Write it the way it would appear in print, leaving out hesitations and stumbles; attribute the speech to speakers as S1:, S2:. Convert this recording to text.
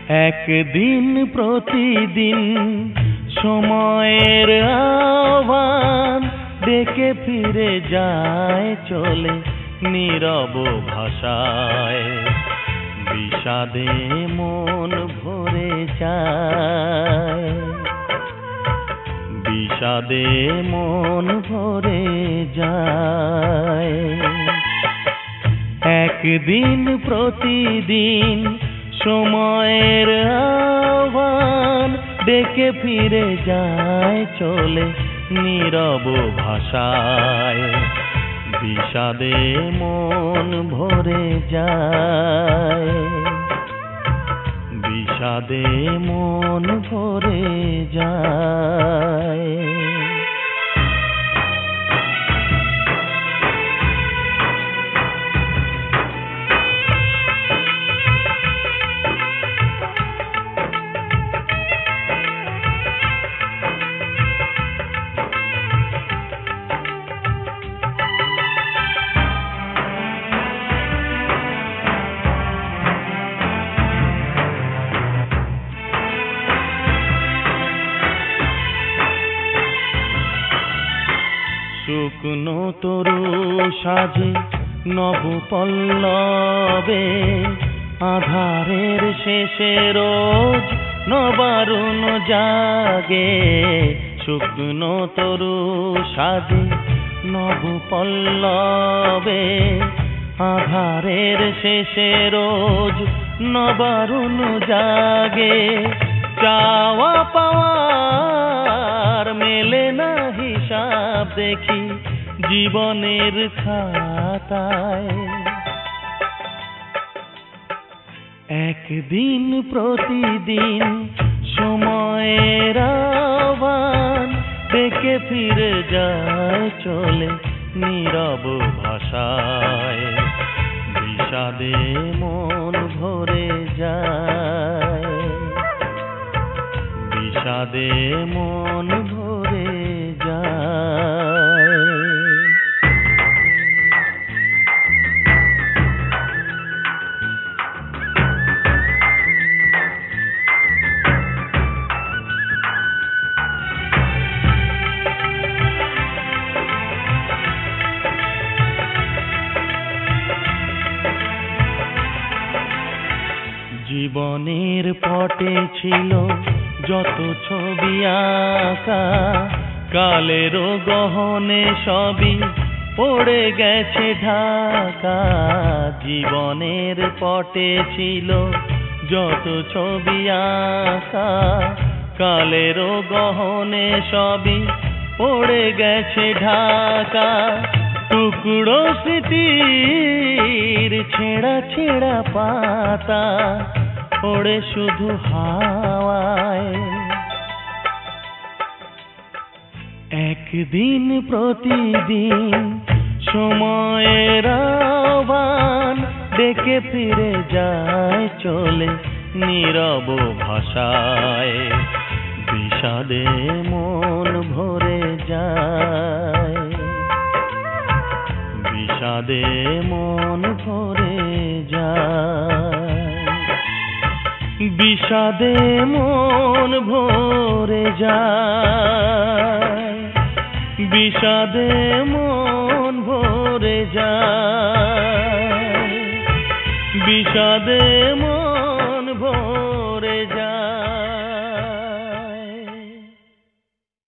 S1: একদিন প্রতিদিন সময়ের আহ্বান ডেকে ফিরে যায় চলে নীরব ভাষায়। বিষাদে মন ভরে যায়, বিষাদে মন ভরে যায়। একদিন প্রতিদিন সময়ের আহ্বান ডেকে ফিরে যায় চলে নীরব ভাষায়। বিষাদে মন ভরে যায়, বিষাদে মন ভরে যায়। শুকনো তরু সাজে নব পল্লবে, আধারের শেষে রোজ নবারুণ জাগে। শুকনো তরু সাজে নব পল্লবে, আধারের শেষে রোজ নবারুণ জাগে। চাওয়া পাওয়ার মেলে না হিসাব দেখি জীবনের খাতায়। একদিন প্রতিদিন সময়ের আহ্বান ডেকে ফিরে যায় চলে নীরব ভাষায়। বিষাদে মন ভরে যায়, বিষাদে মন ভরে যায়। জীবনের পটে ছিল যত ছবি আঁকা, কালেরও গহনে সবই পড়ে গেছে ঢাকা। জীবনের পটে ছিল যত ছবি আঁকা, কালেরও গহনে সবই পড়ে গেছে ঢাকা। টুকরো স্মৃতির ছেঁড়া ছেঁড়া পাতা ওড়ে শুধু হাওয়ায়। একদিন প্রতিদিন সময়ের আহ্বান ডেকে ফিরে যায় চলে নীরব ভাষায়। বিষাদে মন ভরে যায়, বিষাদে মন ভরে যায়, বিষাদে মন ভরে যায়, বিষাদে মন ভরে যায়, বিষাদে